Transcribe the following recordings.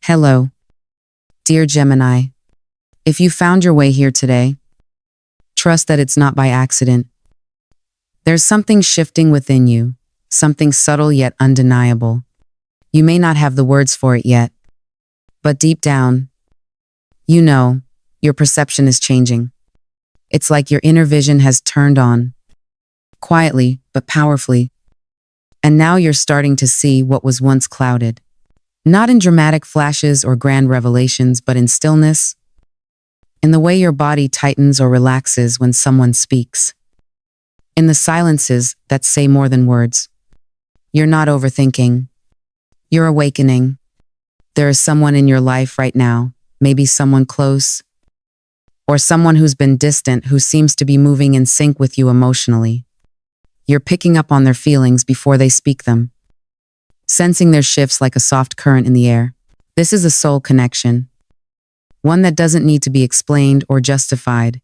Hello, dear Gemini. If you found your way here today, trust that it's not by accident. There's something shifting within you, something subtle yet undeniable. You may not have the words for it yet, but deep down, you know, your perception is changing. It's like your inner vision has turned on, quietly but powerfully, and now you're starting to see what was once clouded. Not in dramatic flashes or grand revelations, but in stillness, in the way your body tightens or relaxes when someone speaks, in the silences that say more than words. You're not overthinking. You're awakening. There is someone in your life right now, maybe someone close, or someone who's been distant who seems to be moving in sync with you emotionally. You're picking up on their feelings before they speak them, sensing their shifts like a soft current in the air. This is a soul connection, one that doesn't need to be explained or justified.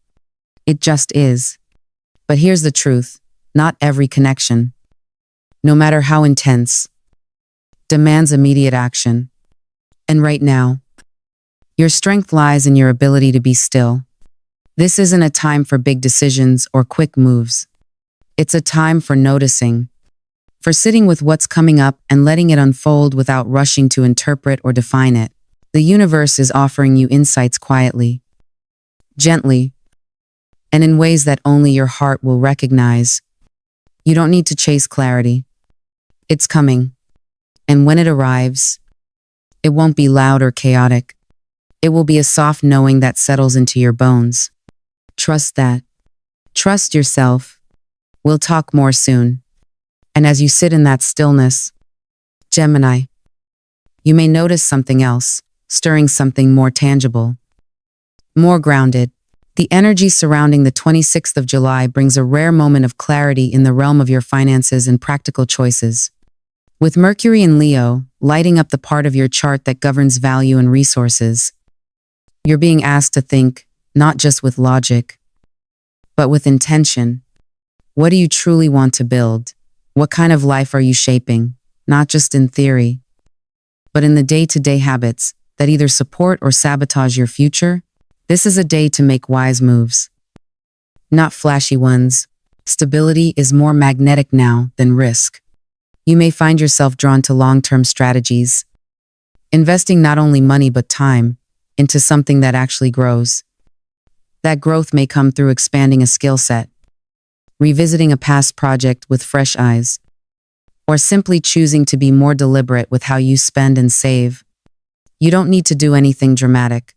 It just is. But here's the truth, not every connection, no matter how intense, demands immediate action. And right now, your strength lies in your ability to be still. This isn't a time for big decisions or quick moves. It's a time for noticing, for sitting with what's coming up and letting it unfold without rushing to interpret or define it. The universe is offering you insights quietly, gently, and in ways that only your heart will recognize. You don't need to chase clarity. It's coming. And when it arrives, it won't be loud or chaotic. It will be a soft knowing that settles into your bones. Trust that. Trust yourself. We'll talk more soon. And as you sit in that stillness, Gemini, you may notice something else, stirring something more tangible, more grounded. The energy surrounding the 26th of July brings a rare moment of clarity in the realm of your finances and practical choices. With Mercury in Leo, lighting up the part of your chart that governs value and resources, you're being asked to think, not just with logic, but with intention. What do you truly want to build? What kind of life are you shaping, not just in theory, but in the day-to-day habits that either support or sabotage your future? This is a day to make wise moves, not flashy ones. Stability is more magnetic now than risk. You may find yourself drawn to long-term strategies, investing not only money but time into something that actually grows. That growth may come through expanding a skill set, revisiting a past project with fresh eyes, or simply choosing to be more deliberate with how you spend and save. You don't need to do anything dramatic.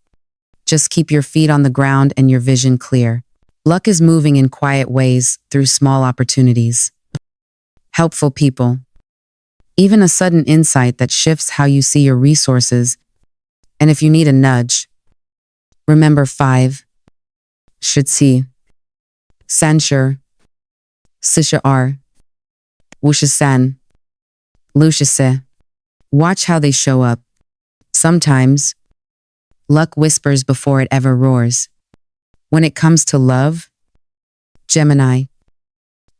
Just keep your feet on the ground and your vision clear. Luck is moving in quiet ways through small opportunities. Helpful people. Even a sudden insight that shifts how you see your resources. And if you need a nudge, remember 5. Should see. Censure. Sishar, Wushasan, Lushase. Watch how they show up. Sometimes, luck whispers before it ever roars. When it comes to love, Gemini,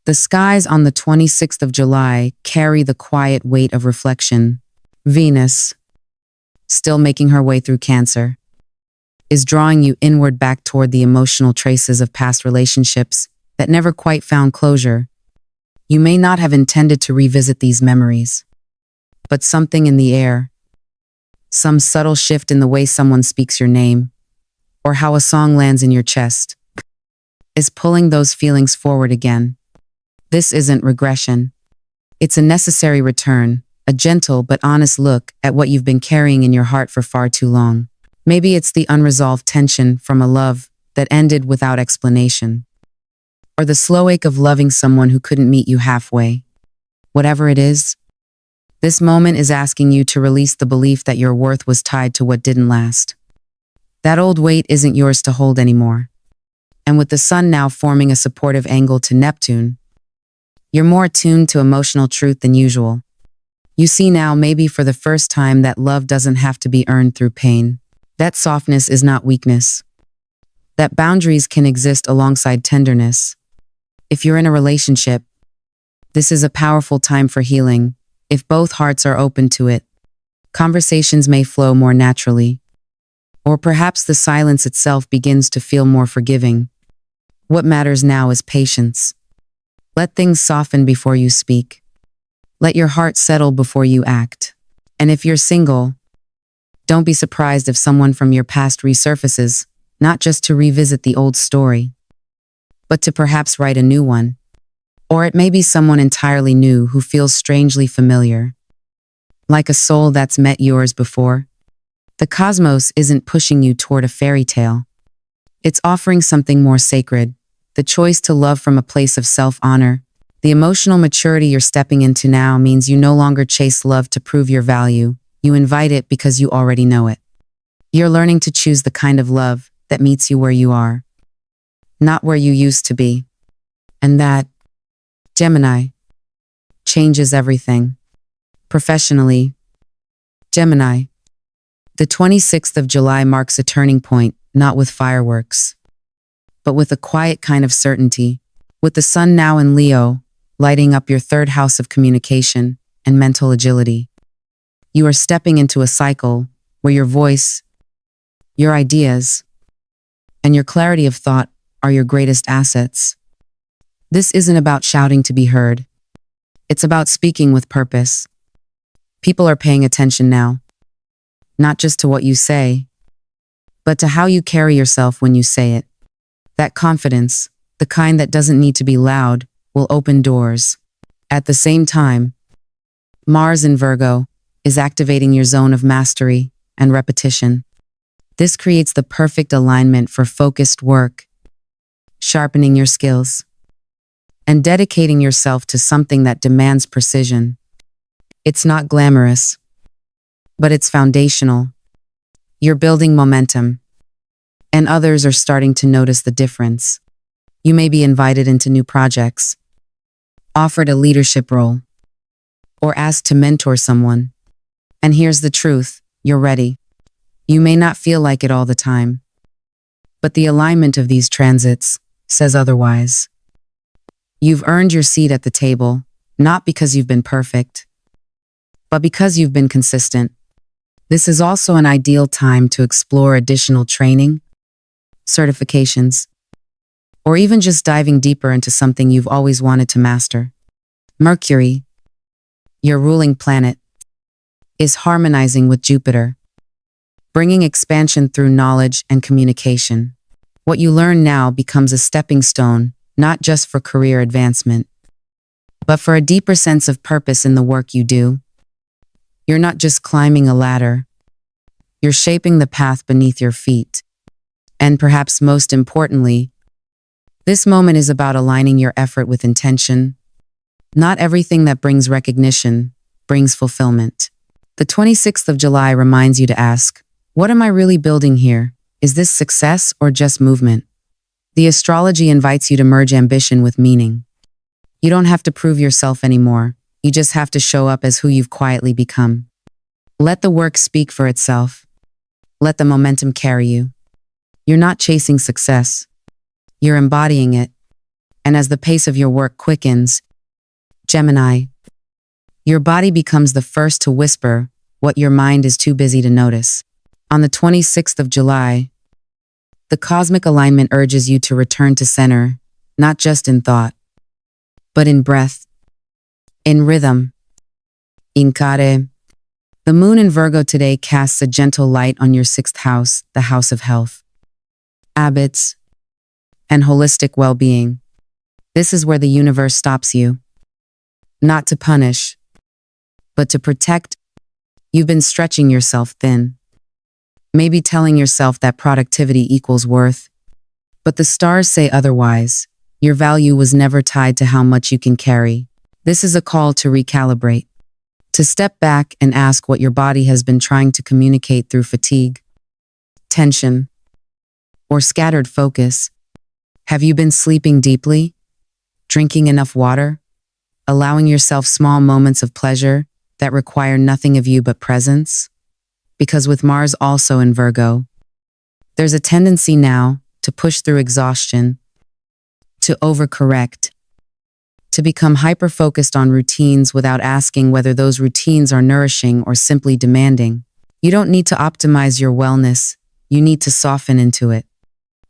the skies on the 26th of July carry the quiet weight of reflection. Venus, still making her way through Cancer, is drawing you inward back toward the emotional traces of past relationships that never quite found closure. You may not have intended to revisit these memories, but something in the air, some subtle shift in the way someone speaks your name, or how a song lands in your chest, is pulling those feelings forward again. This isn't regression. It's a necessary return, a gentle but honest look at what you've been carrying in your heart for far too long. Maybe it's the unresolved tension from a love that ended without explanation, or the slow ache of loving someone who couldn't meet you halfway. Whatever it is, this moment is asking you to release the belief that your worth was tied to what didn't last. That old weight isn't yours to hold anymore. And with the sun now forming a supportive angle to Neptune, you're more attuned to emotional truth than usual. You see now, maybe for the first time, that love doesn't have to be earned through pain. That softness is not weakness. That boundaries can exist alongside tenderness. If you're in a relationship, this is a powerful time for healing, if both hearts are open to it. Conversations may flow more naturally, or perhaps the silence itself begins to feel more forgiving. What matters now is patience. Let things soften before you speak. Let your heart settle before you act. And if you're single, don't be surprised if someone from your past resurfaces, not just to revisit the old story, but to perhaps write a new one. Or it may be someone entirely new who feels strangely familiar, like a soul that's met yours before. The cosmos isn't pushing you toward a fairy tale. It's offering something more sacred, the choice to love from a place of self-honor. The emotional maturity you're stepping into now means you no longer chase love to prove your value. You invite it because you already know it. You're learning to choose the kind of love that meets you where you are, not where you used to be. And that, Gemini, changes everything. Professionally, Gemini, the 26th of July marks a turning point, not with fireworks, but with a quiet kind of certainty. With the sun now in Leo, lighting up your third house of communication and mental agility, you are stepping into a cycle where your voice, your ideas, and your clarity of thought are your greatest assets. This isn't about shouting to be heard. It's about speaking with purpose. People are paying attention now, not just to what you say, but to how you carry yourself when you say it. That confidence, the kind that doesn't need to be loud, will open doors. At the same time, Mars in Virgo is activating your zone of mastery and repetition. This creates the perfect alignment for focused work, sharpening your skills, and dedicating yourself to something that demands precision. It's not glamorous, but it's foundational. You're building momentum, and others are starting to notice the difference. You may be invited into new projects, offered a leadership role, or asked to mentor someone. And here's the truth, you're ready. You may not feel like it all the time, but the alignment of these transits says otherwise. You've earned your seat at the table, not because you've been perfect, but because you've been consistent. This is also an ideal time to explore additional training, certifications, or even just diving deeper into something you've always wanted to master. Mercury, your ruling planet, is harmonizing with Jupiter, bringing expansion through knowledge and communication. What you learn now becomes a stepping stone, not just for career advancement, but for a deeper sense of purpose in the work you do. You're not just climbing a ladder, you're shaping the path beneath your feet. And perhaps most importantly, this moment is about aligning your effort with intention. Not everything that brings recognition brings fulfillment. The 26th of July reminds you to ask, what am I really building here? Is this success or just movement? The astrology invites you to merge ambition with meaning. You don't have to prove yourself anymore. You just have to show up as who you've quietly become. Let the work speak for itself. Let the momentum carry you. You're not chasing success. You're embodying it. And as the pace of your work quickens, Gemini, your body becomes the first to whisper what your mind is too busy to notice. On the 26th of July, the cosmic alignment urges you to return to center, not just in thought, but in breath, in rhythm, in care. The moon in Virgo today casts a gentle light on your sixth house, the house of health, habits, and holistic well-being. This is where the universe stops you, not to punish, but to protect. You've been stretching yourself thin, maybe telling yourself that productivity equals worth, but the stars say otherwise. Your value was never tied to how much you can carry. This is a call to recalibrate, to step back and ask what your body has been trying to communicate through fatigue, tension, or scattered focus. Have you been sleeping deeply, drinking enough water, allowing yourself small moments of pleasure that require nothing of you but presence? Because with Mars also in Virgo, there's a tendency now to push through exhaustion, to overcorrect, to become hyper-focused on routines without asking whether those routines are nourishing or simply demanding. You don't need to optimize your wellness, you need to soften into it.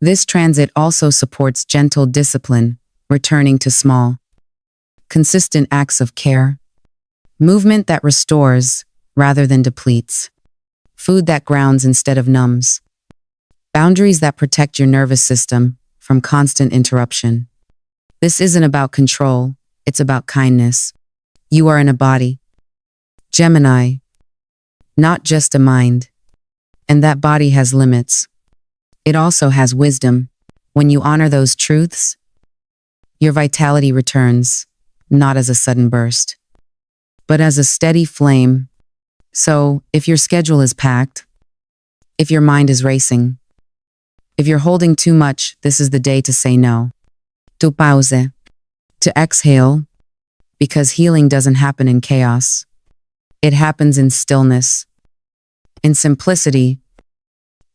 This transit also supports gentle discipline, returning to small, consistent acts of care, movement that restores rather than depletes, food that grounds instead of numbs, boundaries that protect your nervous system from constant interruption. This isn't about control, it's about kindness. You are in a body, Gemini, not just a mind. And that body has limits. It also has wisdom. When you honor those truths, your vitality returns, not as a sudden burst, but as a steady flame. So, if your schedule is packed, if your mind is racing, if you're holding too much, this is the day to say no. To pause, to exhale, because healing doesn't happen in chaos. It happens in stillness, in simplicity,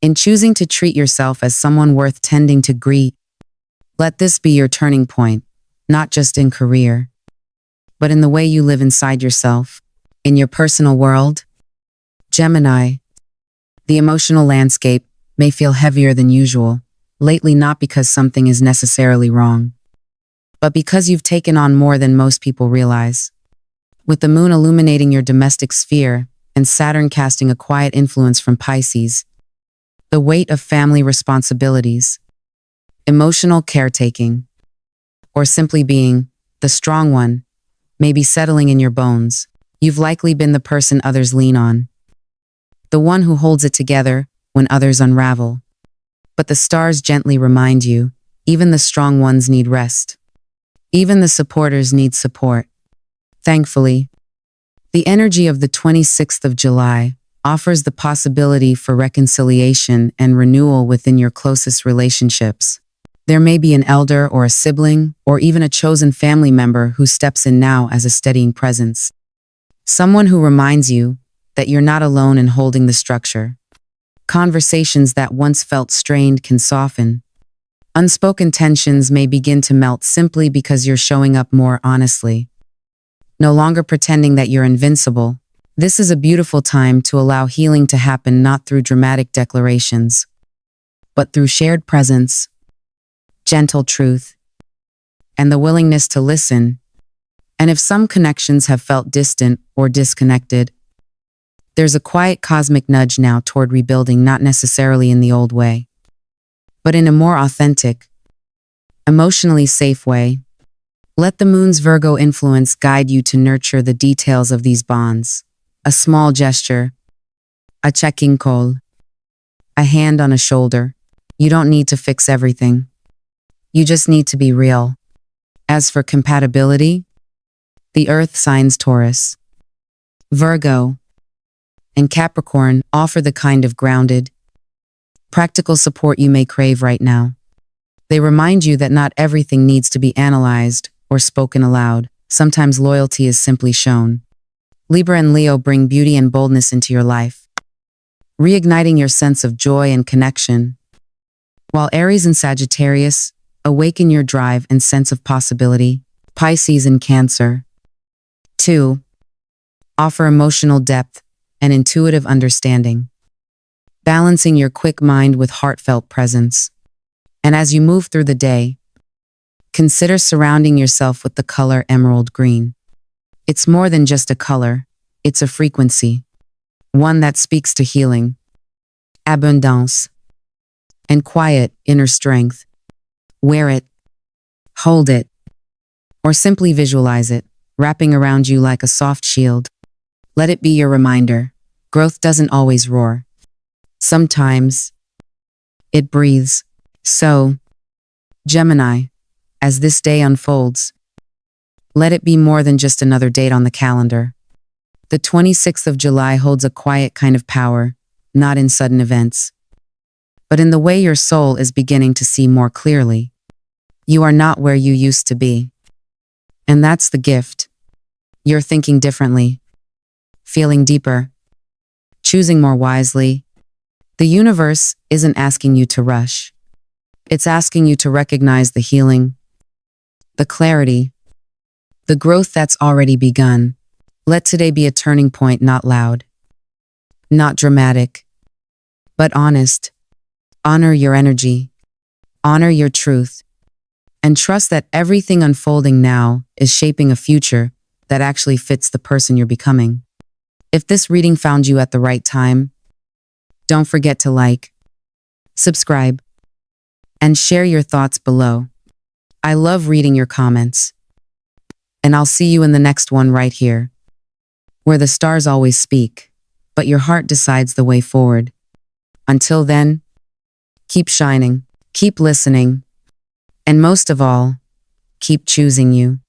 in choosing to treat yourself as someone worth tending to greet. Let this be your turning point, not just in career, but in the way you live inside yourself, in your personal world. Gemini, the emotional landscape may feel heavier than usual, lately not because something is necessarily wrong, but because you've taken on more than most people realize. With the moon illuminating your domestic sphere and Saturn casting a quiet influence from Pisces, the weight of family responsibilities, emotional caretaking, or simply being the strong one may be settling in your bones. You've likely been the person others lean on, the one who holds it together when others unravel. But the stars gently remind you, even the strong ones need rest. Even the supporters need support. Thankfully, the energy of the 26th of July offers the possibility for reconciliation and renewal within your closest relationships. There may be an elder or a sibling, or even a chosen family member who steps in now as a steadying presence. Someone who reminds you that you're not alone in holding the structure. Conversations that once felt strained can soften. Unspoken tensions may begin to melt simply because you're showing up more honestly. No longer pretending that you're invincible. This is a beautiful time to allow healing to happen not through dramatic declarations, but through shared presence, gentle truth, and the willingness to listen. And if some connections have felt distant or disconnected, there's a quiet cosmic nudge now toward rebuilding, not necessarily in the old way, but in a more authentic, emotionally safe way. Let the moon's Virgo influence guide you to nurture the details of these bonds. A small gesture, a check-in call, a hand on a shoulder. You don't need to fix everything. You just need to be real. As for compatibility, the earth signs Taurus, Virgo, and Capricorn offer the kind of grounded, practical support you may crave right now. They remind you that not everything needs to be analyzed or spoken aloud. Sometimes loyalty is simply shown. Libra and Leo bring beauty and boldness into your life, reigniting your sense of joy and connection, while Aries and Sagittarius awaken your drive and sense of possibility. Pisces and Cancer, too, offer emotional depth and intuitive understanding, balancing your quick mind with heartfelt presence. And as you move through the day, consider surrounding yourself with the color emerald green. It's more than just a color, it's a frequency, one that speaks to healing, abundance, and quiet inner strength. Wear it, hold it, or simply visualize it, wrapping around you like a soft shield. Let it be your reminder. Growth doesn't always roar. Sometimes it breathes. So, Gemini, as this day unfolds, let it be more than just another date on the calendar. The 26th of July holds a quiet kind of power, not in sudden events, but in the way your soul is beginning to see more clearly. You are not where you used to be. And that's the gift. You're thinking differently, feeling deeper, choosing more wisely. The universe isn't asking you to rush. It's asking you to recognize the healing, the clarity, the growth that's already begun. Let today be a turning point, not loud, not dramatic, but honest. Honor your energy, honor your truth, and trust that everything unfolding now is shaping a future that actually fits the person you're becoming. If this reading found you at the right time, don't forget to like, subscribe, and share your thoughts below. I love reading your comments. And I'll see you in the next one right here, where the stars always speak, but your heart decides the way forward. Until then, keep shining, keep listening, and most of all, keep choosing you.